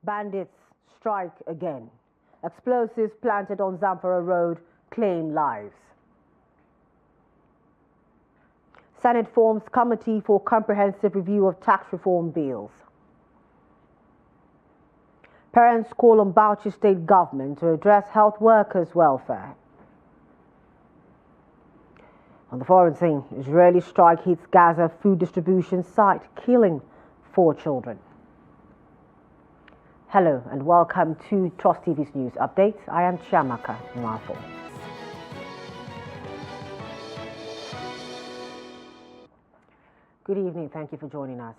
Bandits strike again. Explosives planted on Zamfara Road claim lives. Senate forms committee for comprehensive review of tax reform bills. Parents call on Bauchi state government to address health workers' welfare. On the foreign scene, Israeli strike hits Gaza food distribution site, killing 4 children. Hello and welcome to Trust TV's news update. I am Chiamaka Nwafo. Good evening, thank you for joining us.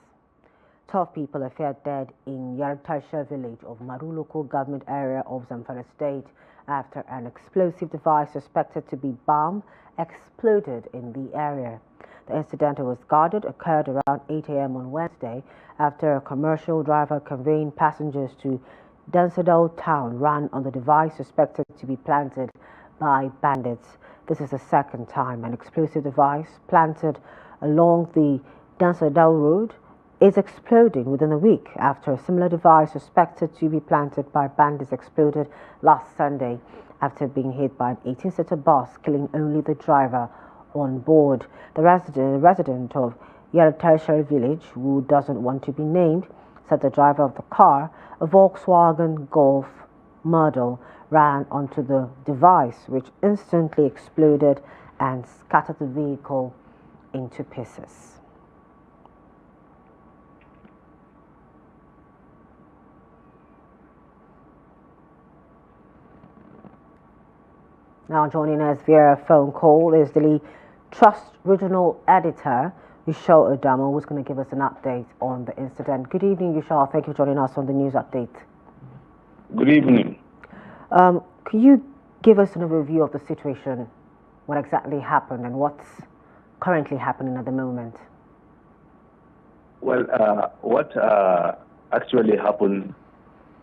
12 people are found dead in Yartaisha village of Maru local government area of Zamfara state after an explosive device suspected to be bomb exploded in the area. The incident was guarded occurred around 8 a.m. on Wednesday after a commercial driver conveying passengers to Dansadal town ran on the device suspected to be planted by bandits. This is the second time an explosive device planted along the Dansadal road is exploding within a week after a similar device suspected to be planted by bandits exploded last Sunday after being hit by an 18-seater bus, killing only the driver on board. The resident of Yartaisha village, who doesn't want to be named, said the driver of the car, a Volkswagen Golf model, ran onto the device, which instantly exploded and scattered the vehicle into pieces. Now joining us via a phone call is the Trust Regional Editor, Yushal Adamo, who's going to give us an update on the incident. Good evening, Yushal. Thank you for joining us on the news update. Good evening. Can you give us an overview of the situation, what exactly happened and what's currently happening at the moment? Well, what actually happened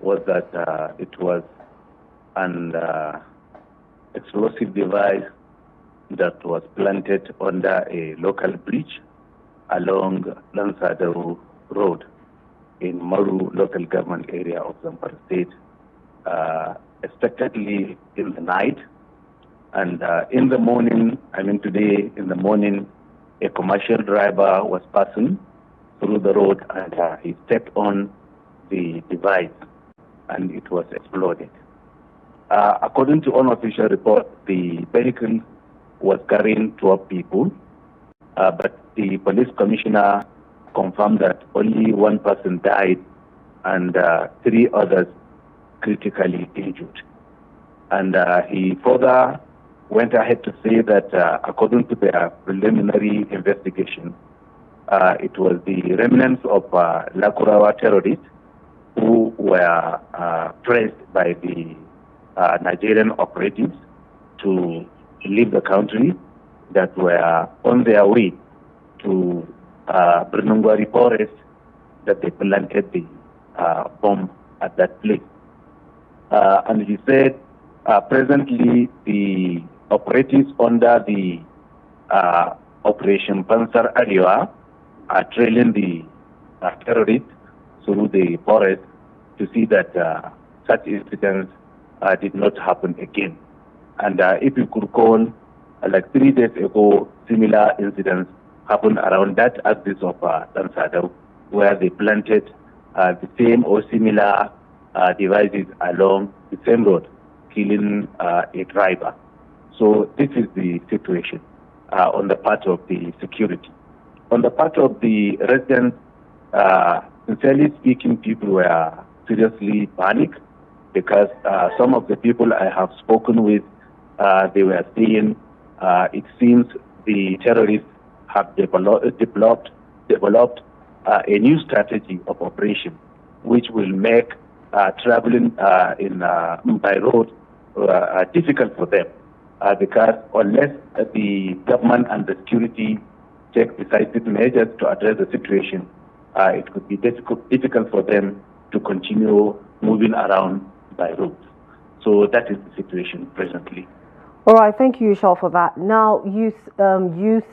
was that it was an explosive device that was planted under a local bridge along Lansadaru Road in Maru local government area of Zamfara state, expectedly in the night. And in the morning, today in the morning, a commercial driver was passing through the road and he stepped on the device and it was exploded. According to unofficial report, the vehicle was carrying 12 people, but the police commissioner confirmed that only 1 person died and 3 others critically injured. And he further went ahead to say that according to their preliminary investigation, it was the remnants of Lakurawa terrorists who were pressed by the Nigerian operatives to leave the country that were on their way to Brunungwari forest that they planted the bomb at that place. And he said presently the operatives under the Operation Pansar Ariwa are trailing the terrorists through the forest to see that such incidents did not happen again. And if you could recall, like 3 days ago, similar incidents happened around that axis of Lansadaw, where they planted the same or similar devices along the same road, killing a driver. So this is the situation on the part of the security. On the part of the residents, sincerely speaking, people were seriously panicked because some of the people I have spoken with, they were saying it seems the terrorists have developed a new strategy of operation, which will make traveling by road difficult for them, because unless the government and the security take decisive measures to address the situation, it could be difficult for them to continue moving around by road. So that is the situation presently. All right, thank you, Yushal, for that. Now, you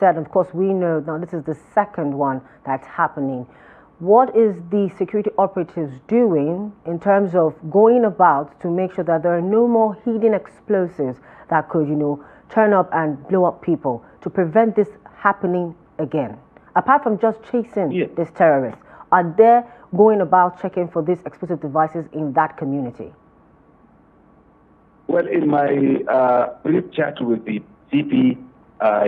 said, of course, we know now this is the second one that's happening. what is the security operatives doing in terms of going about to make sure that there are no more hidden explosives that could, turn up and blow up people to prevent this happening again? Apart from just chasing these terrorists, are they going about checking for these explosive devices in that community? Well, in my brief chat with the CP,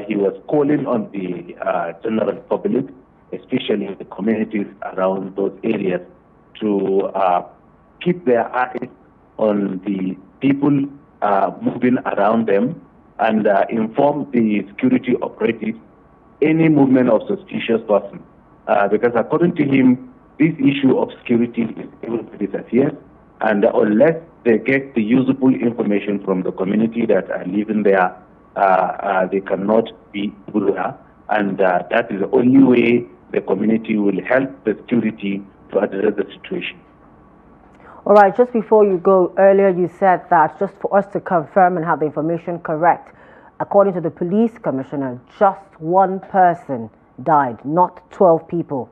he was calling on the general public, especially the communities around those areas, to keep their eyes on the people moving around them and inform the security operatives any movement of suspicious person. Because according to him, this issue of security is able to disappear, and unless they get the usable information from the community that are living there, they cannot be there, and that is the only way the community will help the security to address the situation. All right, just before you go, earlier you said that, just for us to confirm and have the information correct, according to the police commissioner, just one person died, not 12 people.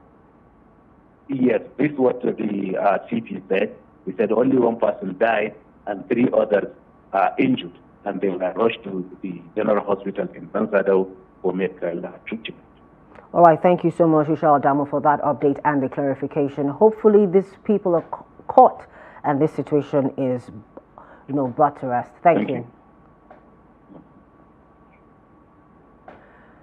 Yes, this is what the CP said. He said only one person died and 3 others are injured, and they were rushed to the general hospital in Bansado for medical treatment. All right, thank you so much, Isha Adamo, for that update and the clarification. Hopefully these people are caught and this situation is, brought to rest. Thank you.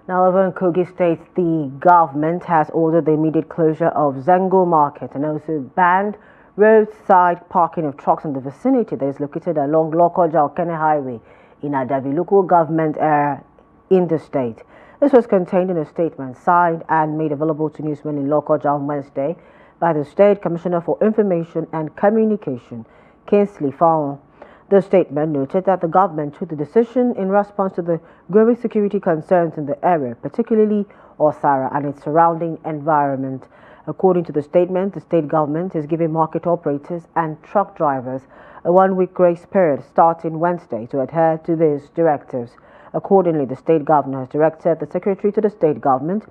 Now, over in Kogi State, the government has ordered the immediate closure of Zengo Market and also banned roadside parking of trucks in the vicinity that is located along Lokoja-Okene Highway in Adavi local government area in the state. This was contained in a statement signed and made available to newsmen in Lokoja on Wednesday by the State Commissioner for Information and Communication, Kingsley Fawon. The statement noted that the government took the decision in response to the growing security concerns in the area, particularly Osara and its surrounding environment. According to the statement, the state government is giving market operators and truck drivers a 1-week grace period starting Wednesday to adhere to these directives. Accordingly, the state governor has directed the secretary to the state government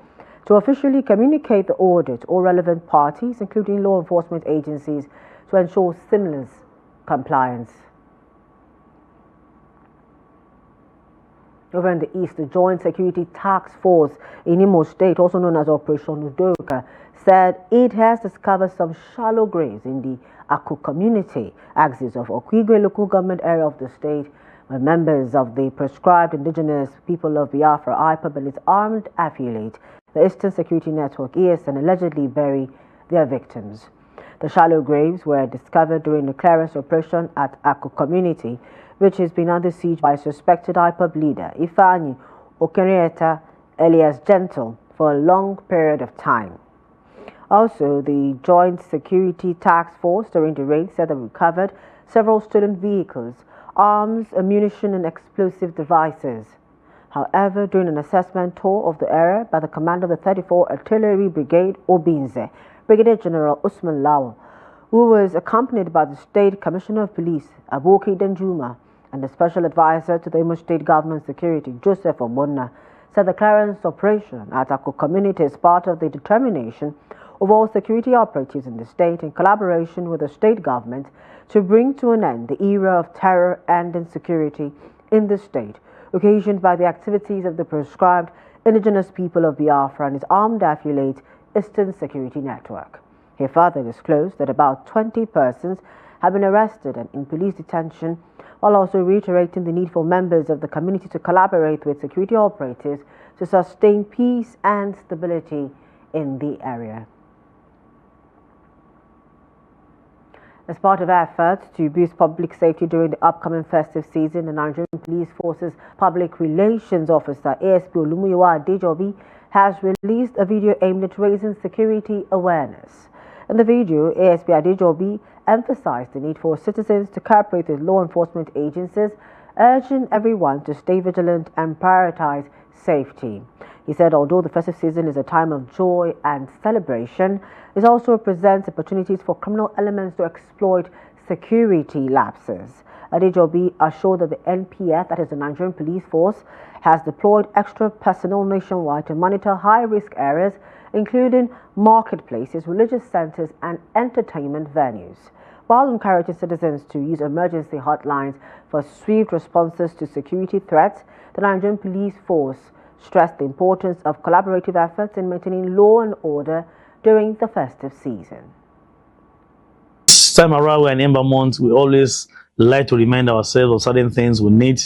to officially communicate the order to all relevant parties, including law enforcement agencies, to ensure seamless compliance. Over in the east, the Joint Security Taskforce in Imo State, also known as Operation Udoka, said it has discovered some shallow graves in the Aku community axis of Okigwe local government area of the state, where members of the proscribed indigenous people of Biafra, IPOB, and its armed affiliate, the Eastern Security Network, ESN, allegedly bury their victims. The shallow graves were discovered during the clearance operation at Aku community, which has been under siege by suspected IPOB leader Ifeanyi Okenrieta alias Gentle for a long period of time. Also, the Joint Security Task Force during the raid said they recovered several stolen vehicles, arms, ammunition, and explosive devices. However, during an assessment tour of the area by the commander of the 34 Artillery Brigade, Obinze, Brigadier General Usman Lawal, who was accompanied by the State Commissioner of Police, Aboki Danjuma, and the Special Advisor to the Imo State Government Security, Joseph Obonna, said the clearance operation at Aku community is part of the determination of all security operatives in the state in collaboration with the state government to bring to an end the era of terror and insecurity in the state, occasioned by the activities of the proscribed indigenous people of Biafra and its armed affiliate, Eastern Security Network. He further disclosed that about 20 persons have been arrested and in police detention, while also reiterating the need for members of the community to collaborate with security operatives to sustain peace and stability in the area. As part of efforts to boost public safety during the upcoming festive season, the Nigerian Police Force's Public Relations Officer, ASP Olumuyiwa Adejobi, has released a video aimed at raising security awareness. In the video, ASP Adejobi emphasized the need for citizens to cooperate with law enforcement agencies, urging everyone to stay vigilant and prioritize safety. He said although the festive season is a time of joy and celebration, it also presents opportunities for criminal elements to exploit security lapses. Adejobi assured that the NPF, that is the Nigerian Police Force, has deployed extra personnel nationwide to monitor high-risk areas including marketplaces, religious centers, and entertainment venues, while encouraging citizens to use emergency hotlines for swift responses to security threats. The Nigerian police force stressed the importance of collaborative efforts in maintaining law and order during the festive season. This time around, we're in Ember month, we always like to remind ourselves of certain things we need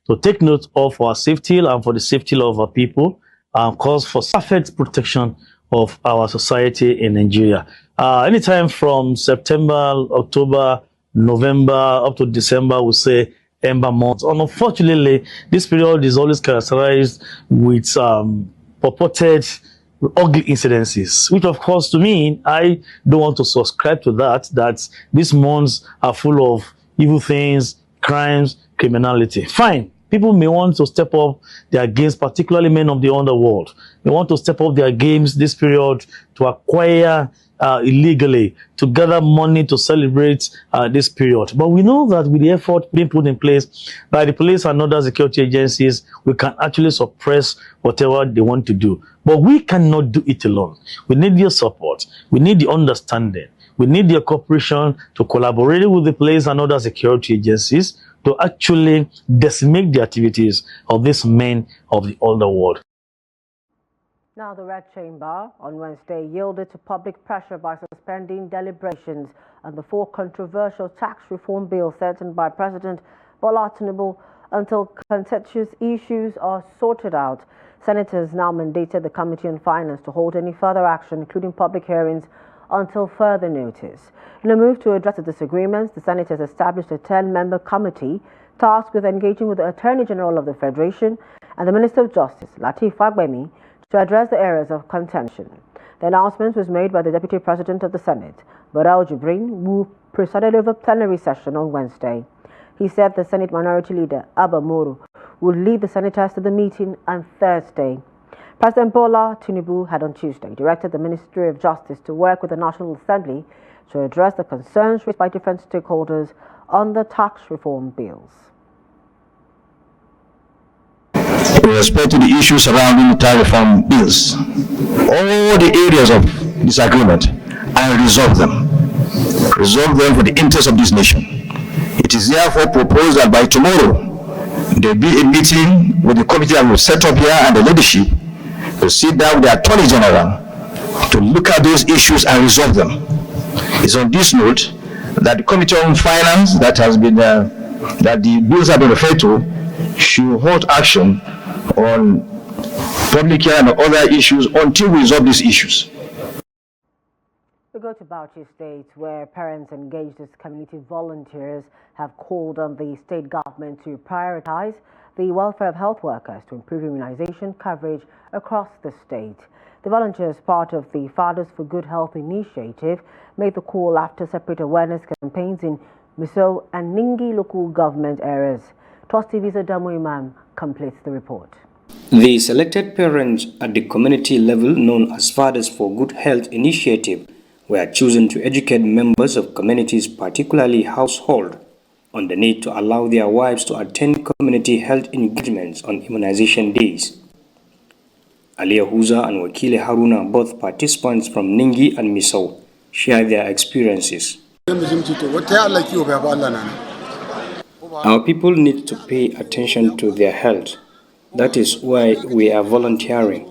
to take note of for our safety and for the safety of our people, and of course for perfect protection of our society in Nigeria. Anytime from September, October, November up to December, we say Ember month. And unfortunately, this period is always characterized with purported ugly incidences, which of course to me, I don't want to subscribe to that these months are full of evil things, crimes, criminality. Fine. People may want to step up their games, particularly men of the underworld. They want to step up their games this period to acquire illegally, to gather money to celebrate this period. But we know that with the effort being put in place by the police and other security agencies, we can actually suppress whatever they want to do. But we cannot do it alone. We need your support. We need the understanding. We need your cooperation to collaborate with the police and other security agencies to actually decimate the activities of these men of the underworld. Now, the Red Chamber on Wednesday yielded to public pressure by suspending deliberations on the 4 controversial tax reform bills sent in by President Bola Tinubu until contentious issues are sorted out. Senators now mandated the Committee on Finance to hold any further action, including public hearings, until further notice. In a move to address the disagreements, the senators established a 10-member committee tasked with engaging with the Attorney General of the Federation and the Minister of Justice, Lateef Fagbemi, to address the areas of contention. The announcement was made by the Deputy President of the Senate, Barau Jibrin, who presided over plenary session on Wednesday. He said the Senate Minority Leader, Abba Moro, would lead the senators to the meeting on Thursday. President Bola Tinubu had on Tuesday directed the Ministry of Justice to work with the National Assembly to address the concerns raised by different stakeholders on the tax reform bills. With respect to the issues surrounding the tax reform bills, all the areas of disagreement, and resolve them for the interest of this nation. It is therefore proposed that by tomorrow there will be a meeting with the committee that will set up here and the leadership to sit down with the Attorney General to look at those issues and resolve them. It's on this note that the Committee on Finance that the bills have been referred to should hold action on public hearing and other issues until we resolve these issues. We go to Bauchi State, where parents engaged as community volunteers have called on the state government to prioritize the welfare of health workers to improve immunization coverage across the state. The volunteers, part of the Fathers for Good Health initiative, made the call after separate awareness campaigns in Misau and Ningi local government areas. Trust TV's Adamu Imam completes the report. The selected parents at the community level, known as Fathers for Good Health initiative, were chosen to educate members of communities, particularly household, on the need to allow their wives to attend community health engagements on immunization days. Aliya Huza and Wakile Haruna, both participants from Ningi and Misau, share their experiences. Our people need to pay attention to their health. That is why we are volunteering.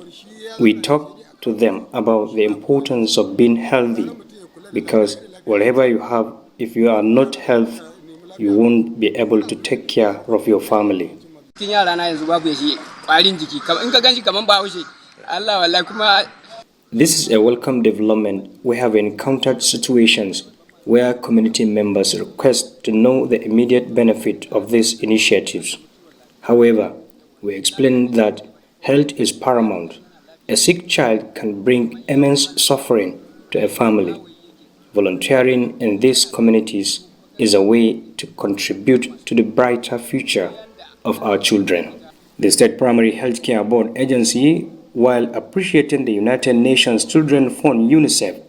We talk to them about the importance of being healthy, because whatever you have, if you are not healthy, you won't be able to take care of your family. This is a welcome development. We have encountered situations where community members request to know the immediate benefit of these initiatives. However, we explain that health is paramount. A sick child can bring immense suffering to a family. Volunteering in these communities is a way to contribute to the brighter future of our children. The State Primary Healthcare Board Agency, while appreciating the United Nations Children Fund UNICEF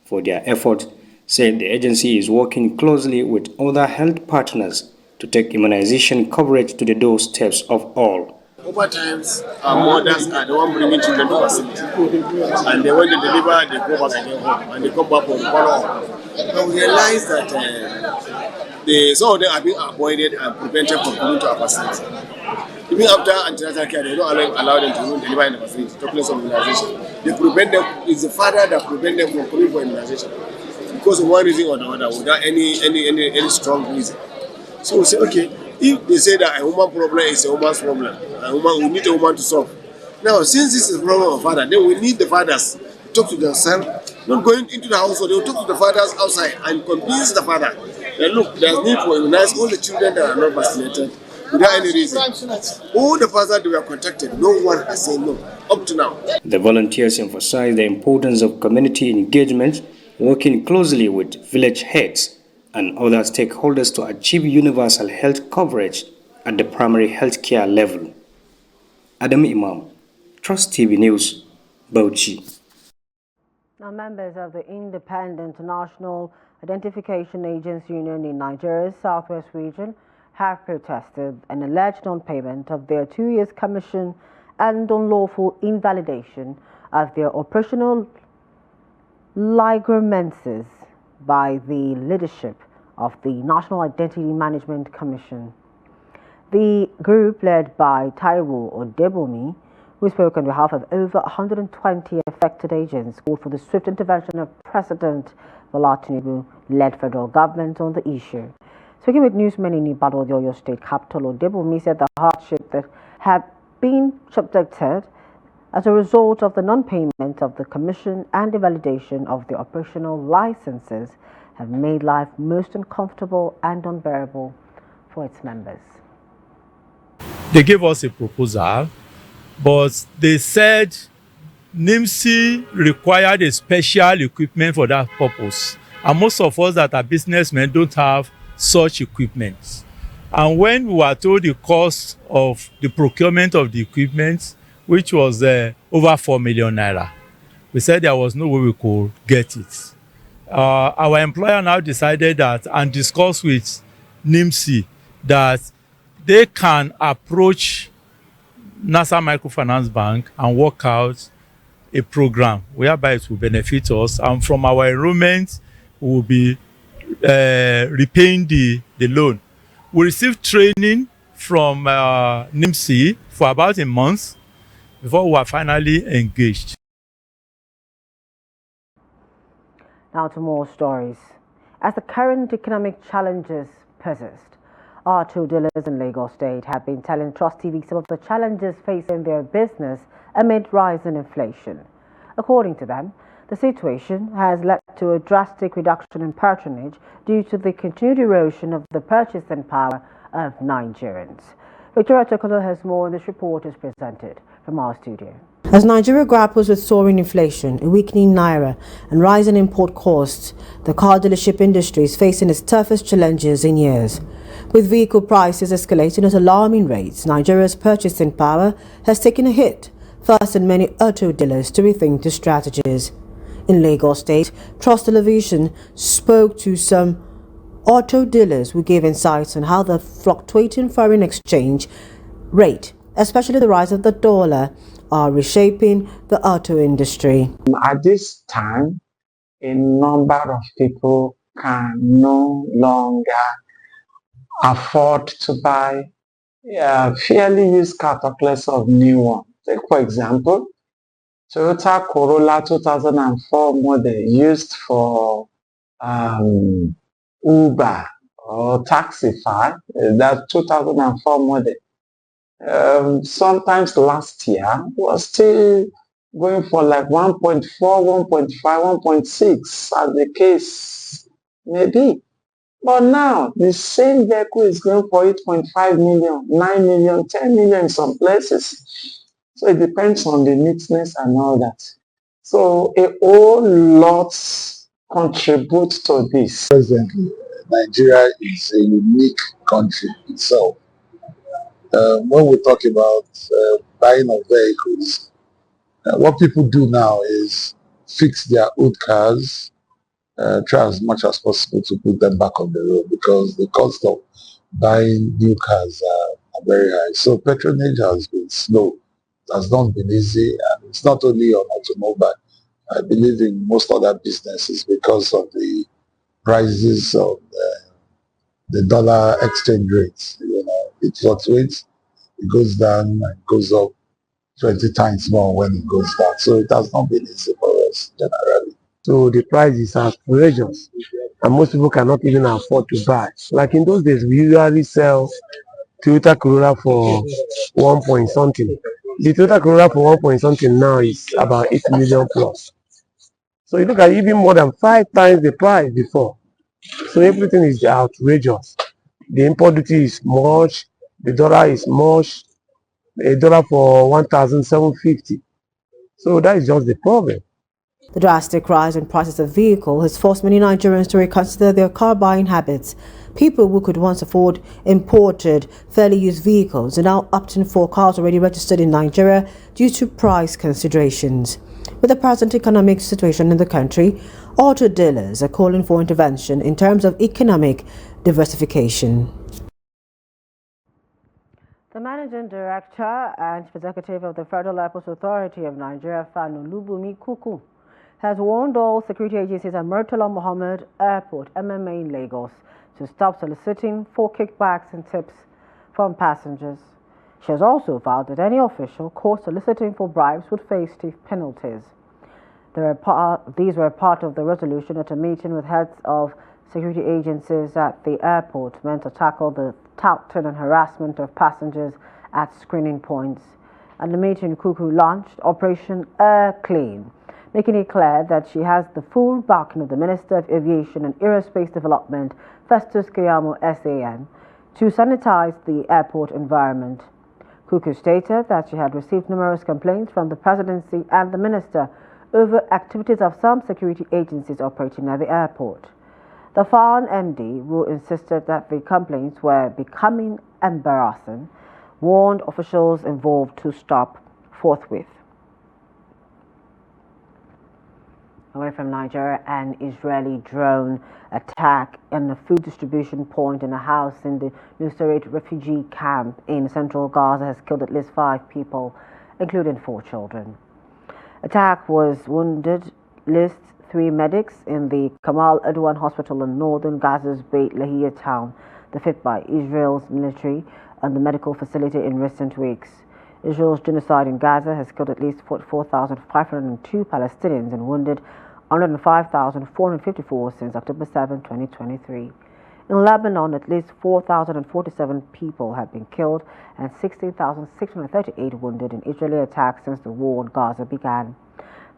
for their effort, said the agency is working closely with other health partners to take immunization coverage to the doorsteps of all. Over times, our mothers are the one bringing children to facility. And then when they deliver, they go back again home. And they come back from follow up. Now we realize that some of them are being avoided and prevented from coming to our facility. Even after antenatal care, they don't allow them to even deliver in the facility, talking of immunization. They prevent them, it's the father that prevent them from coming for immunization. Because of one reason or the other, without any strong reason. So we say, okay, if they say that a woman problem is a woman's problem, we need a woman to solve. Now, since this is a problem of father, then we need the fathers to talk to themselves, not going into the household. They will talk to the fathers outside and convince the father that look, there's need for immunize all the children that are not vaccinated without any reason. All the fathers that were contacted, no one has said no up to now. The volunteers emphasize the importance of community engagement, working closely with village heads and other stakeholders to achieve universal health coverage at the primary healthcare level. Adam Imam, Trust TV News, Bauchi. Now, members of the Independent National Identification Agency Union in Nigeria's Southwest region have protested an alleged non-payment of their 2 years commission and unlawful invalidation of their operational ligramences by the leadership of the National Identity Management Commission. The group, led by Taiwo Odebomi, who spoke on behalf of over 120 affected agents, called for the swift intervention of President Bola Tinubu-led federal government on the issue. Speaking with newsmen in Ibadan, the Oyo State capital, Odebomi said the hardship that had been subjected as a result of the non-payment of the commission and the validation of the operational licenses have made life most uncomfortable and unbearable for its members. They gave us a proposal, but they said NIMC required a special equipment for that purpose. And most of us that are businessmen don't have such equipment. And when we were told the cost of the procurement of the equipment, which was over 4 million naira, we said there was no way we could get it. Our employer now decided that and discussed with NIMC that they can approach NASA Microfinance Bank and work out a program whereby it will benefit us, and from our enrollment we will be repaying the loan. We received training from NIMC for about a month before we were finally engaged. Now to more stories. As the current economic challenges persist, auto dealers in Lagos State have been telling Trust TV some of the challenges facing their business amid rising inflation. According to them, the situation has led to a drastic reduction in patronage due to the continued erosion of the purchasing power of Nigerians. Victoria Tokolo has more, and this report is presented from our studio. As Nigeria grapples with soaring inflation, a weakening naira, and rising import costs, the car dealership industry is facing its toughest challenges in years. With vehicle prices escalating at alarming rates, Nigeria's purchasing power has taken a hit, forcing many auto dealers to rethink their strategies. In Lagos State, Trust Television spoke to some auto dealers who gave insights on how the fluctuating foreign exchange rate, especially the rise of the dollar, are reshaping the auto industry. At this time, a number of people can no longer afford to buy fairly used car, talk less of new one. Take for example, Toyota Corolla 2004 model used for Uber or Taxify, that 2004 model. Sometimes last year was still going for like 1.4, 1.5, 1.6 as the case may be. But now the same vehicle is going for 8.5 million, 9 million, 10 million in some places. So it depends on the neatness and all that. So a whole lot contributes to this. Presently, Nigeria is a unique country itself. When we talk about buying of vehicles, what people do now is fix their old cars, try as much as possible to put them back on the road, because the cost of buying new cars are very high. So patronage has been slow. It has not been easy, and it's not only on automobile. I believe in most other businesses because of the prices of the dollar exchange rates. It fluctuates, it goes down, and goes up 20 times more when it goes down. So it has not been easy for us generally. So the prices are outrageous, and most people cannot even afford to buy. Like in those days, we usually sell Toyota Corolla for 1 point something. The Toyota Corolla for 1 point something now is about 8 million plus. So you look at even more than 5 times the price before. So everything is outrageous. The import duty is much, the dollar is much, a dollar for 1,750. So that is just the problem. The drastic rise in prices of vehicles has forced many Nigerians to reconsider their car buying habits. People who could once afford imported, fairly used vehicles are now opting for cars already registered in Nigeria due to price considerations. With the present economic situation in the country, auto dealers are calling for intervention in terms of economic diversification. The Managing Director and Chief Executive of the Federal Airports Authority of Nigeria, Tinubu Kuku, has warned all security agencies at Murtala Mohammed Airport, MMA in Lagos, to stop soliciting for kickbacks and tips from passengers. She has also vowed that any official caught soliciting for bribes would face stiff penalties. These were part of the resolution at a meeting with heads of security agencies at the airport meant to tackle the touting and harassment of passengers at screening points. At the meeting, Kuku launched Operation Air Clean, making it clear that she has the full backing of the Minister of Aviation and Aerospace Development, Festus Keyamo SAN, to sanitize the airport environment. Kuku stated that she had received numerous complaints from the Presidency and the Minister over activities of some security agencies operating at the airport. The FAN MD, who insisted that the complaints were becoming embarrassing, warned officials involved to stop forthwith. Away from Nigeria, an Israeli drone attack on a food distribution point in a house in the Nusayrat refugee camp in central Gaza has killed at least 5 people, including 4 children. Attack was wounded lists 3 medics in the Kamal Adwan Hospital in northern Gaza's Beit Lahia town, the 5th by Israel's military and the medical facility in recent weeks. Israel's genocide in Gaza has killed at least 44,502 Palestinians and wounded 105,454 since October 7, 2023. In Lebanon, at least 4,047 people have been killed and 16,638 wounded in Israeli attacks since the war in Gaza began.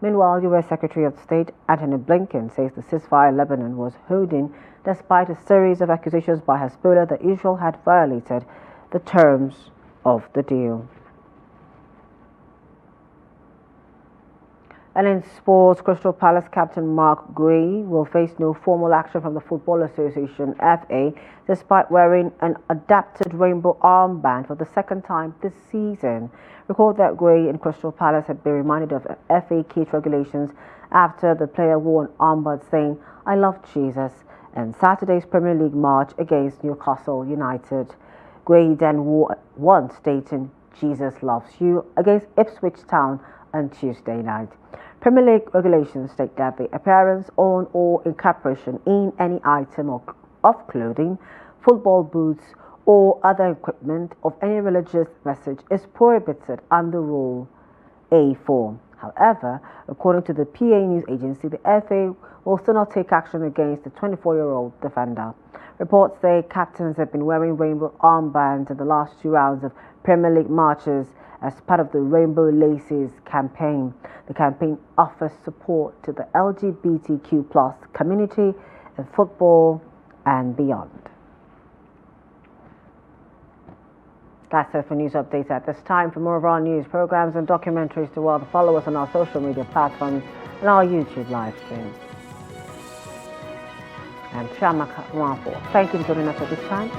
Meanwhile, U.S. Secretary of State Antony Blinken says the ceasefire in Lebanon was holding despite a series of accusations by Hezbollah that Israel had violated the terms of the deal. And in sports, Crystal Palace captain Mark Guehi will face no formal action from the Football Association (FA) despite wearing an adapted rainbow armband for the 2nd time this season. Recall that Guehi and Crystal Palace had been reminded of FA kit regulations after the player wore an armband saying, "I love Jesus," in Saturday's Premier League match against Newcastle United. Guehi then wore one stating, "Jesus loves you," against Ipswich Town on Tuesday night. Premier League regulations state that the appearance on or incorporation in any item of clothing, football boots, or other equipment of any religious message is prohibited under Rule A4. However, according to the PA News Agency, the FA will still not take action against the 24-year-old defender. Reports say captains have been wearing rainbow armbands in the last 2 rounds of Premier League matches as part of the Rainbow Laces campaign. The campaign offers support to the LGBTQ+ community in football and beyond. That's it for news updates at this time. For more of our news, programs and documentaries to world, follow us on our social media platforms and our YouTube live stream. I'm Chiamaka Mwafo. Thank you for joining us at this time.